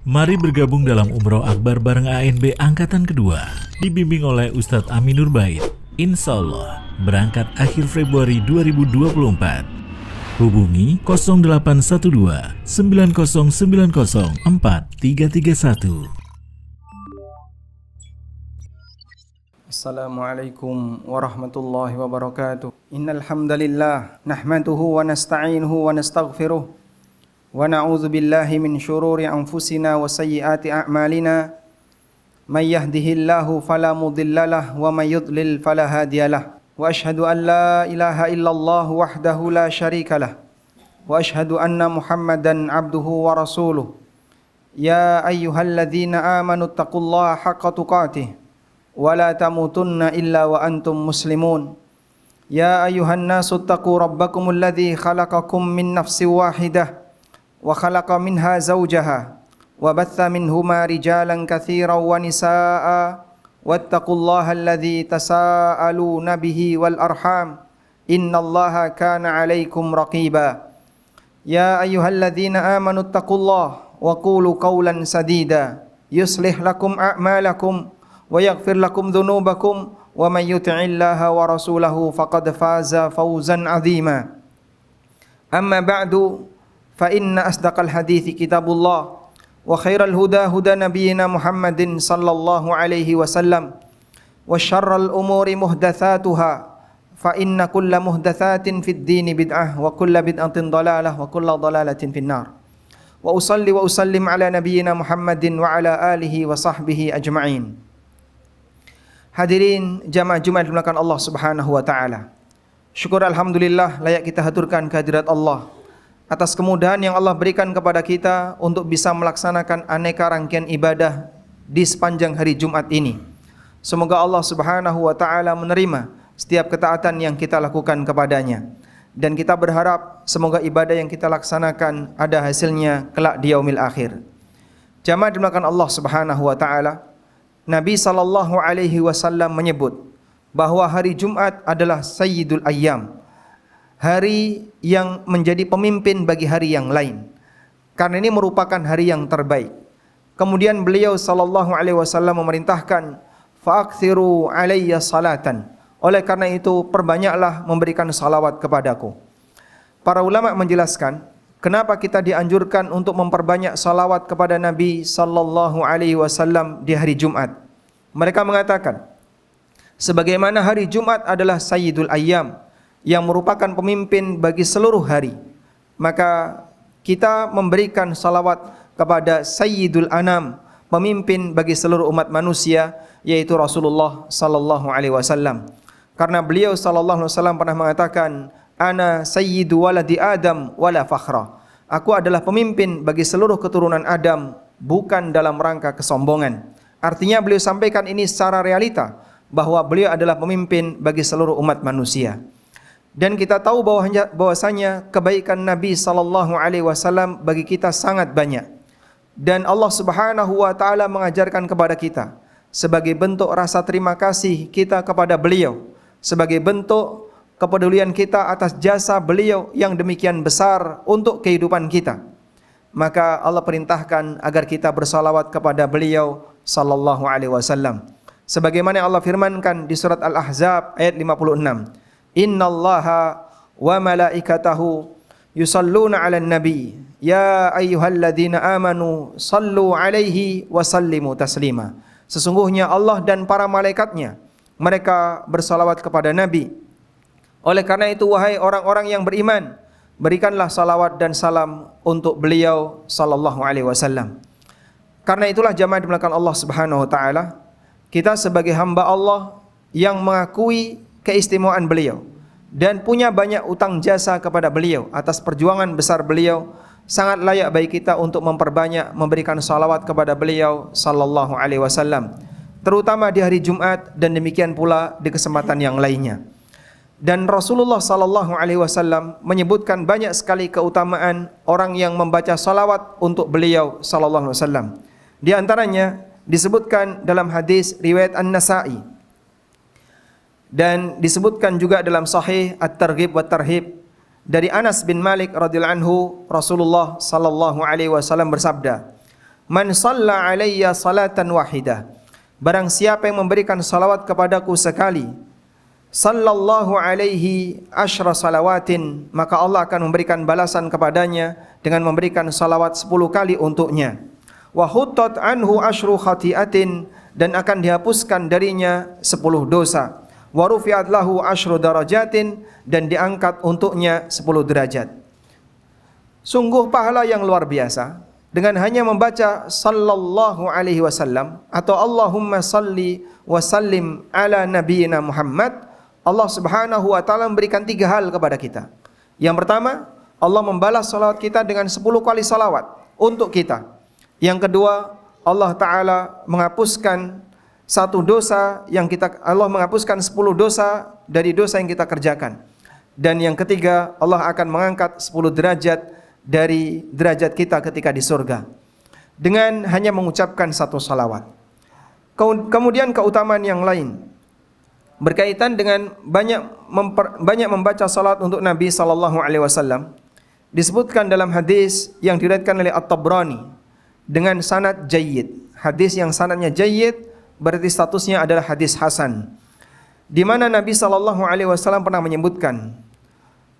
Mari bergabung dalam Umroh Akbar bareng ANB Angkatan Kedua. Dibimbing oleh Ustadz Aminur Bait. Insya Allah berangkat akhir Februari 2024. Hubungi 0812 9090 4331. Assalamualaikum warahmatullahi wabarakatuh. Innal hamdalillah nahmaduhu wa nasta'inuhu wa nastaghfiruh. Wa na'udzu billahi min syururi anfusina wa sayyiati a'malina. May yahdihillahu fala mudhillalah wa may yudlil fala hadiyalah. Wa asyhadu an la ilaha illallah wahdahu la syarikalah. Wa asyhadu anna Muhammadan abduhu wa rasuluh. Ya ayyuhalladzina amanu taqullaha haqqa tuqatih wa la tamutunna illa wa antum muslimun. Ya ayyuhan nasu taqu rabbakumul ladzi khalaqakum min nafsin wahidah wa khalaqa minha zawjaha wa batha minhuma rijalan katsiran wa nisaa'a wattaqullaha alladzi tasaaluna bihi wal arham innallaha kana 'alaikum raqiba. Ya ayyuhalladzina amanu taqullaha wa qulu qawlan sadida yuslih lakum a'malakum wa yaghfir lakum dhunubakum wa may yuti'illaha wa rasulahu faqad faza fawzan 'azima. Amma ba'du fa inna asdaqal hadithi kitabullah wa khairal huda huda nabiyyina Muhammadin sallallahu alaihi wasallam wa syarral umuri muhdatsatuha fa inna kulla muhdatsatin fid dini bid'ah wa kulla bid'atin dhalalah wa kulla dhalalatin finnar. Wa usalli wa usallim ala nabiyyina Muhammadin wa ala alihi wa sahbihi ajma'in. Hadirin jamaah Jumat dimulakan Allah Subhanahu wa taala. Syukur alhamdulillah layak kita haturkan kehadirat Allah atas kemudahan yang Allah berikan kepada kita untuk bisa melaksanakan aneka rangkaian ibadah di sepanjang hari Jumat ini. Semoga Allah Subhanahu wa taala menerima setiap ketaatan yang kita lakukan kepadanya. Dan kita berharap semoga ibadah yang kita laksanakan ada hasilnya kelak di yaumil akhir. Jamaah dimulakan Allah Subhanahu wa taala, Nabi sallallahu alaihi wasallam menyebut bahwa hari Jumat adalah Sayyidul Ayyam, hari yang menjadi pemimpin bagi hari yang lain, karena ini merupakan hari yang terbaik. Kemudian beliau sallallahu alaihi wasallam memerintahkan fa'akthiru alayya salatan, oleh karena itu perbanyaklah memberikan salawat kepadaku. Para ulama menjelaskan kenapa kita dianjurkan untuk memperbanyak salawat kepada Nabi sallallahu alaihi wasallam di hari Jumat. Mereka mengatakan sebagaimana hari Jumat adalah Sayyidul Ayyam yang merupakan pemimpin bagi seluruh hari, maka kita memberikan salawat kepada Sayyidul Anam, pemimpin bagi seluruh umat manusia, yaitu Rasulullah sallallahu alaihi wasallam. Karena beliau sallallahu alaihi wasallam pernah mengatakan, "Ana sayyidu waladi Adam wala fakhra." Aku adalah pemimpin bagi seluruh keturunan Adam, bukan dalam rangka kesombongan. Artinya beliau sampaikan ini secara realita, bahwa beliau adalah pemimpin bagi seluruh umat manusia. Dan kita tahu bahwasanya kebaikan Nabi sallallahu alaihi wasallam bagi kita sangat banyak. Dan Allah Subhanahu wa taala mengajarkan kepada kita sebagai bentuk rasa terima kasih kita kepada beliau, sebagai bentuk kepedulian kita atas jasa beliau yang demikian besar untuk kehidupan kita. Maka Allah perintahkan agar kita bersalawat kepada beliau sallallahu alaihi wasallam. Sebagaimana Allah firmankan di surat Al-Ahzab ayat 56. Innallaha wa malaikatahu yusalluna 'alan nabi ya ayyuhalladzina amanu sallu 'alaihi wa sallimu taslima. Sesungguhnya Allah dan para malaikatnya mereka bersalawat kepada Nabi. Oleh karena itu wahai orang-orang yang beriman, berikanlah salawat dan salam untuk beliau sallallahu alaihi wasallam. Karena itulah jamaah dimulakan Allah Subhanahu wa taala, kita sebagai hamba Allah yang mengakui keistimewaan beliau dan punya banyak utang jasa kepada beliau atas perjuangan besar beliau, sangat layak bagi kita untuk memperbanyak memberikan salawat kepada beliau sallallahu alaihi wasallam, terutama di hari Jumat dan demikian pula di kesempatan yang lainnya. Dan Rasulullah sallallahu alaihi wasallam menyebutkan banyak sekali keutamaan orang yang membaca salawat untuk beliau sallallahu alaihi wasallam. Di antaranya disebutkan dalam hadis riwayat An-Nasa'i dan disebutkan juga dalam Sahih At-Targhib wa Tarhib dari Anas bin Malik radhiyallahu anhu, Rasulullah sallallahu alaihi wasallam bersabda, Man shalla alayya salatan wahidah, barang siapa yang memberikan salawat kepadaku sekali, sallallahu alaihi asyra salawatin, maka Allah akan memberikan balasan kepadanya dengan memberikan salawat 10 kali untuknya. Wa huttat anhu asyru khati'atin, dan akan dihapuskan darinya 10 dosa. Wa rufi'at lahu asyru darajatin, dan diangkat untuknya 10 derajat. Sungguh pahala yang luar biasa dengan hanya membaca sallallahu alaihi wasallam atau Allahumma salli wa sallim ala nabiyyina Muhammad. Allah Subhanahu wa taala memberikan 3 hal kepada kita. Yang pertama, Allah membalas salawat kita dengan 10 kali salawat untuk kita. Yang kedua, Allah taala menghapuskan satu dosa yang Allah menghapuskan 10 dosa dari dosa yang kita kerjakan. Dan yang ketiga, Allah akan mengangkat 10 derajat dari derajat kita ketika di surga dengan hanya mengucapkan satu salawat. Kemudian keutamaan yang lain berkaitan dengan banyak membaca salat untuk Nabi sallallahu alaihi wasallam disebutkan dalam hadis yang diriwayatkan oleh At-Tabrani dengan sanad jayyid. Hadis yang sanadnya jayyid berarti statusnya adalah hadis hasan, di mana Nabi sallallahu alaihi wasallam pernah menyebutkan,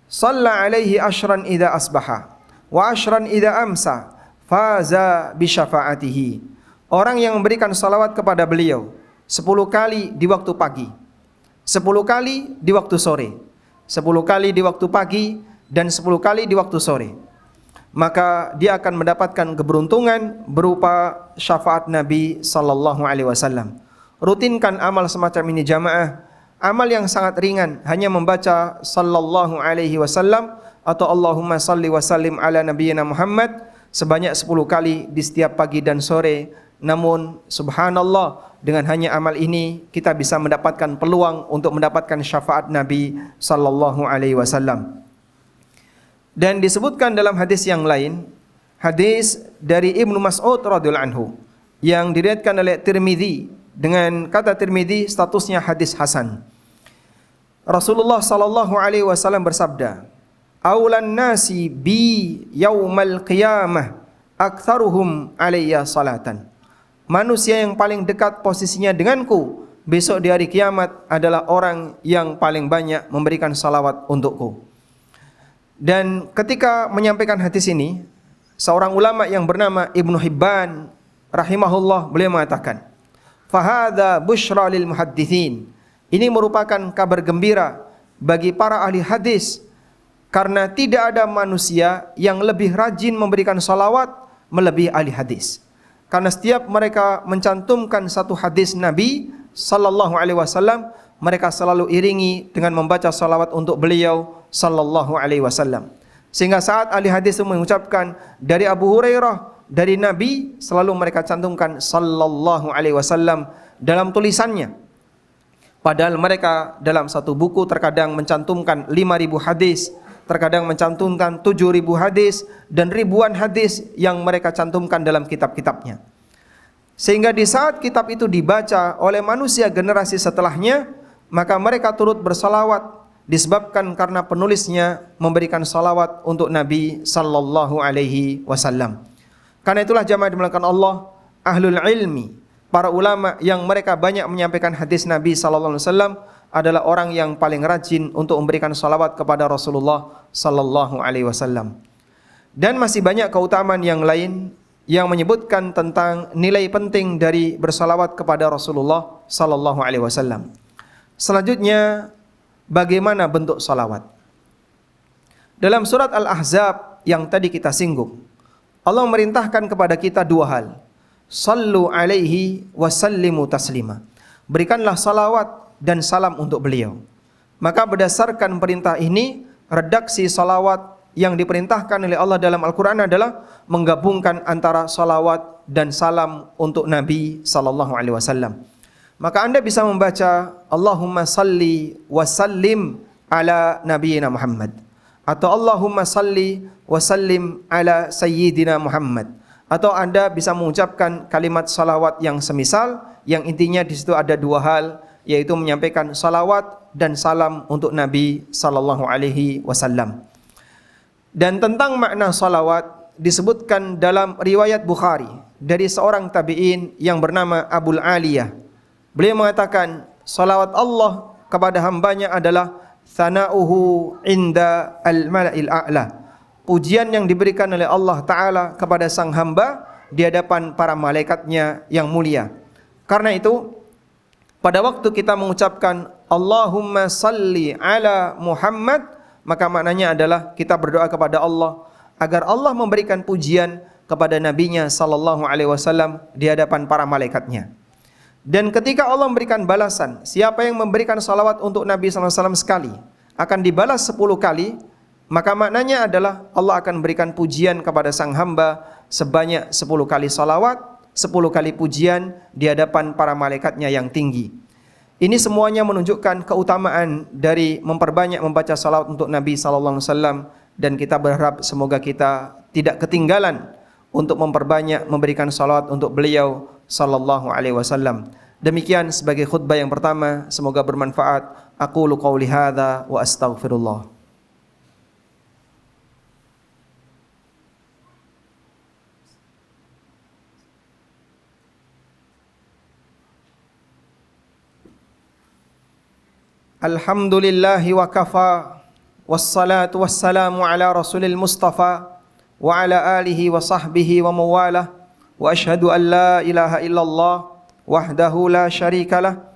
"Shalla alaihi asyran idza asbaha wa asyran idza amsa faza bi syafaatihi." Orang yang memberikan salawat kepada beliau 10 kali di waktu pagi, 10 kali di waktu sore, 10 kali di waktu pagi, dan 10 kali di waktu sore, maka dia akan mendapatkan keberuntungan berupa syafaat Nabi sallallahu alaihi wasallam. Rutinkan amal semacam ini jamaah. Amal yang sangat ringan, hanya membaca sallallahu alaihi wasallam atau Allahumma salli wa sallim ala nabiyyina Muhammad sebanyak 10 kali di setiap pagi dan sore. Namun subhanallah, dengan hanya amal ini kita bisa mendapatkan peluang untuk mendapatkan syafaat Nabi sallallahu alaihi wasallam. Dan disebutkan dalam hadis yang lain, hadis dari Ibnu Mas'ud radhiyallahu anhu yang diriwayatkan oleh Tirmidzi dengan kata Tirmidzi statusnya hadis hasan. Rasulullah sallallahu alaihi wasallam bersabda, "Aulan nasi bi yaumal qiyamah aktsaruhum alayya salatan." Manusia yang paling dekat posisinya denganku besok di hari kiamat adalah orang yang paling banyak memberikan salawat untukku. Dan ketika menyampaikan hadis ini, seorang ulama yang bernama Ibnu Hibban rahimahullah, beliau mengatakan, "Fahadha busyra lil muhaddithin." Ini merupakan kabar gembira bagi para ahli hadis, karena tidak ada manusia yang lebih rajin memberikan salawat melebihi ahli hadis. Karena setiap mereka mencantumkan satu hadis Nabi sallallahu alaihi wasallam, mereka selalu iringi dengan membaca salawat untuk beliau sallallahu alaihi wasallam. Sehingga saat ahli hadis mengucapkan dari Abu Hurairah dari Nabi, selalu mereka cantumkan sallallahu alaihi wasallam dalam tulisannya. Padahal mereka dalam satu buku terkadang mencantumkan 5.000 hadis, terkadang mencantumkan 7.000 hadis, dan ribuan hadis yang mereka cantumkan dalam kitab-kitabnya. Sehingga di saat kitab itu dibaca oleh manusia generasi setelahnya, maka mereka turut bersalawat disebabkan karena penulisnya memberikan salawat untuk Nabi sallallahu alaihi wasallam. Karena itulah jamaah dimulakan Allah, ahlul ilmi, para ulama yang mereka banyak menyampaikan hadis Nabi sallallahu alaihi wasallam adalah orang yang paling rajin untuk memberikan salawat kepada Rasulullah sallallahu alaihi wasallam. Dan masih banyak keutamaan yang lain yang menyebutkan tentang nilai penting dari bersalawat kepada Rasulullah sallallahu alaihi wasallam. Selanjutnya, bagaimana bentuk salawat? Dalam surat Al-Ahzab yang tadi kita singgung, Allah memerintahkan kepada kita 2 hal. Sallu alaihi wa sallimu taslima. Berikanlah salawat dan salam untuk beliau. Maka berdasarkan perintah ini, redaksi salawat yang diperintahkan oleh Allah dalam Al-Quran adalah menggabungkan antara salawat dan salam untuk Nabi sallallahu alaihi wasallam. Maka Anda bisa membaca Allahumma salli wa sallim ala nabiyyina Muhammad, atau Allahumma salli wa sallim ala sayyidina Muhammad, atau Anda bisa mengucapkan kalimat salawat yang semisal, yang intinya di situ ada 2 hal, yaitu menyampaikan salawat dan salam untuk Nabi sallallahu alaihi wasallam. Dan tentang makna salawat disebutkan dalam riwayat Bukhari dari seorang tabi'in yang bernama Abul Aliyah. Beliau mengatakan, salawat Allah kepada hambanya adalah thana'uhu inda al-mala'il a'la. Pujian yang diberikan oleh Allah Ta'ala kepada sang hamba di hadapan para malaikatnya yang mulia. Karena itu, pada waktu kita mengucapkan Allahumma salli ala Muhammad, maka maknanya adalah kita berdoa kepada Allah agar Allah memberikan pujian kepada nabinya sallallahu alaihi wasallam di hadapan para malaikatnya. Dan ketika Allah memberikan balasan, siapa yang memberikan salawat untuk Nabi sallallahu alaihi wasallam sekali akan dibalas 10 kali, maka maknanya adalah Allah akan memberikan pujian kepada sang hamba sebanyak 10 kali salawat, 10 kali pujian di hadapan para malaikatnya yang tinggi. Ini semuanya menunjukkan keutamaan dari memperbanyak membaca salawat untuk Nabi sallallahu alaihi wasallam, dan kita berharap semoga kita tidak ketinggalan untuk memperbanyak memberikan salawat untuk beliau sallallahu alaihi wasallam. Demikian sebagai khutbah yang pertama, semoga bermanfaat. Aqulu qauli hadza wa astaghfirullah. Alhamdulillahi wa kafa, wassalatu wassalamu ala rasulil mustafa wa ala alihi wa sahbihi wa mawalah, wa ashhadu an la ilaha illallah wahdahu la syarikalah,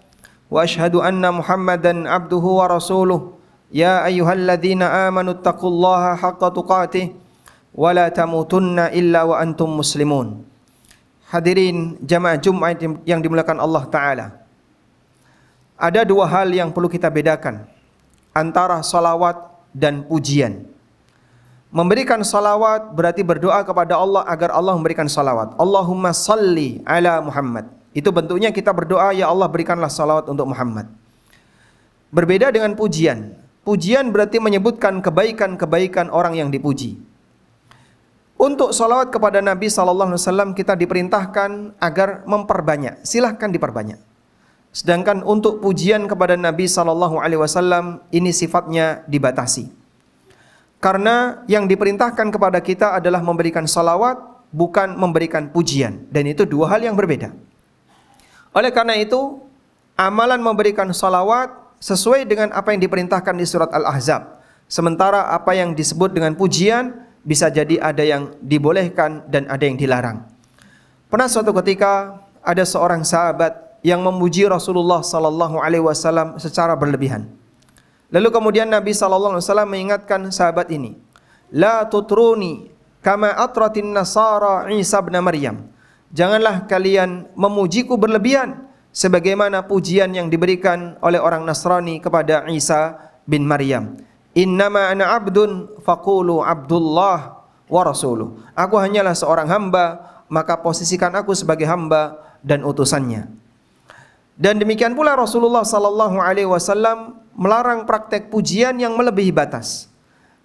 wa ashhadu anna Muhammadan abduhu wa rasuluh. Ya ayyuhalladzina amanu taqullaha haqqa tuqatih wa la tamutunna illa wa antum muslimun. Hadirin jamaah Jumat yang dimuliakan Allah Ta'ala, ada dua hal yang perlu kita bedakan antara salawat dan pujian. Memberikan salawat berarti berdoa kepada Allah agar Allah memberikan salawat. Allahumma salli ala Muhammad. Itu bentuknya kita berdoa, ya Allah berikanlah salawat untuk Muhammad. Berbeda dengan pujian. Pujian berarti menyebutkan kebaikan-kebaikan orang yang dipuji. Untuk salawat kepada Nabi SAW kita diperintahkan agar memperbanyak. Silahkan diperbanyak. Sedangkan untuk pujian kepada Nabi SAW ini sifatnya dibatasi. Karena yang diperintahkan kepada kita adalah memberikan salawat, bukan memberikan pujian. Dan itu dua hal yang berbeda. Oleh karena itu, amalan memberikan salawat sesuai dengan apa yang diperintahkan di surat Al-Ahzab. Sementara apa yang disebut dengan pujian bisa jadi ada yang dibolehkan dan ada yang dilarang. Pernah suatu ketika ada seorang sahabat yang memuji Rasulullah sallallahu alaihi wasallam secara berlebihan. Lalu kemudian Nabi sallallahu alaihi wasallam mengingatkan sahabat ini, "La tutruni kama atratin nasara Isa bin Maryam." Janganlah kalian memujiku berlebihan sebagaimana pujian yang diberikan oleh orang Nasrani kepada Isa bin Maryam. Innama ana abdun faqulu abdullah wa rasuluh. Aku hanyalah seorang hamba, maka posisikan aku sebagai hamba dan utusannya. Dan demikian pula Rasulullah sallallahu alaihi wasallam melarang praktek pujian yang melebihi batas,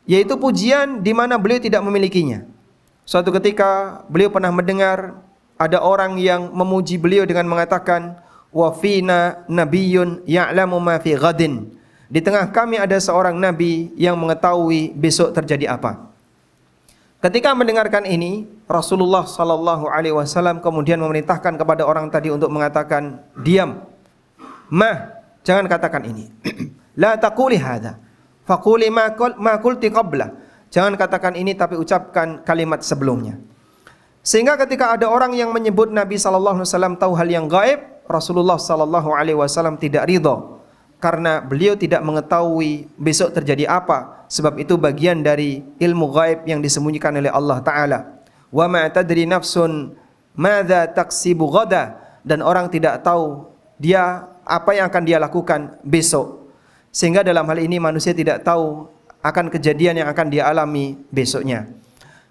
yaitu pujian di mana beliau tidak memilikinya. Suatu ketika beliau pernah mendengar ada orang yang memuji beliau dengan mengatakan, "Wa fina nabiyyun ya'lamu ma fi ghadin." Di tengah kami ada seorang nabi yang mengetahui besok terjadi apa. Ketika mendengarkan ini, Rasulullah sallallahu alaihi wasallam kemudian memerintahkan kepada orang tadi untuk mengatakan, "Diam. Jangan katakan ini. La taquli hadza. Faquli ma qulti qabla." Jangan katakan ini tapi ucapkan kalimat sebelumnya. Sehingga ketika ada orang yang menyebut Nabi sallallahu alaihi wasallam tahu hal yang gaib, Rasulullah sallallahu alaihi wasallam tidak ridha karena beliau tidak mengetahui besok terjadi apa. Sebab itu bagian dari ilmu gaib yang disembunyikan oleh Allah Ta'ala. Wa ma tadri nafsun madza taksibu ghada. Dan orang tidak tahu dia apa yang akan dia lakukan besok. Sehingga dalam hal ini manusia tidak tahu akan kejadian yang akan dia alami besoknya.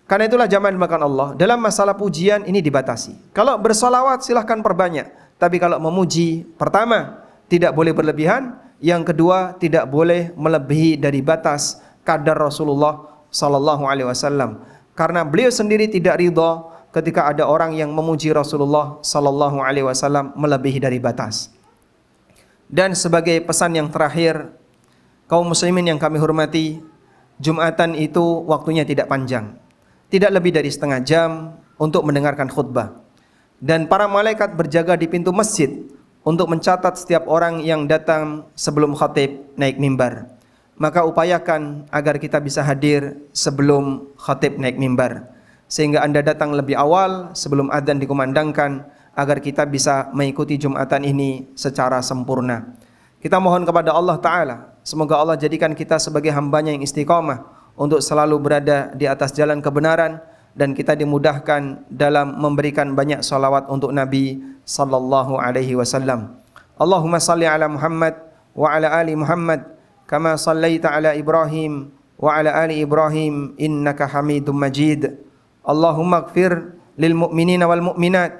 Karena itulah jamaah dimakan Allah, dalam masalah pujian ini dibatasi. Kalau bersolawat silahkan perbanyak. Tapi kalau memuji, pertama tidak boleh berlebihan. Yang kedua tidak boleh melebihi dari batas kadar Rasulullah sallallahu alaihi wasallam. Karena beliau sendiri tidak ridha ketika ada orang yang memuji Rasulullah sallallahu alaihi wasallam melebihi dari batas. Dan sebagai pesan yang terakhir, kaum muslimin yang kami hormati, Jumatan itu waktunya tidak panjang. Tidak lebih dari setengah jam untuk mendengarkan khutbah. dan para malaikat berjaga di pintu masjid untuk mencatat setiap orang yang datang sebelum khatib naik mimbar. Maka upayakan agar kita bisa hadir sebelum khatib naik mimbar, sehingga Anda datang lebih awal sebelum adzan dikumandangkan, agar kita bisa mengikuti Jumatan ini secara sempurna. Kita mohon kepada Allah Ta'ala, semoga Allah jadikan kita sebagai hambanya yang istiqamah untuk selalu berada di atas jalan kebenaran, dan kita dimudahkan dalam memberikan banyak salawat untuk Nabi sallallahu alaihi wasallam. Allahumma salli ala Muhammad wa ala ali Muhammad kama sallaita ala Ibrahim wa ala ali Ibrahim innaka Hamidum Majid. Allahumma ighfir lil mu'minina wal mu'minat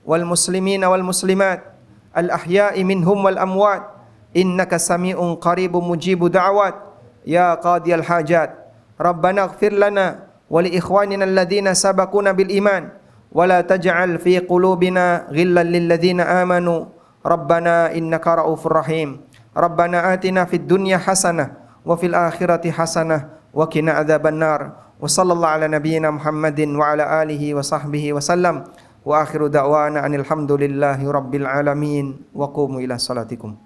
wal muslimina wal muslimat al ahya'i minhum wal amwat innaka sami'un qaribun mujibu da'wat ya qadiyal hajat. Rabbana ighfir lana wa li ikhwanina alladhina sabaquna bil iman wa la taj'al fi qulubina ghillan lil ladzina amanu rabbana innaka ra'ufur rahim. Rabbana atina fid dunya hasanah wa fil akhirati hasanah wa qina adzabannar. Wa sallallahu ala nabiyyina Muhammadin wa ala alihi wa sahbihi wa sallam. Wa akhiru da'wana anil hamdulillahi rabbil alamin wa qumu ila salatikum.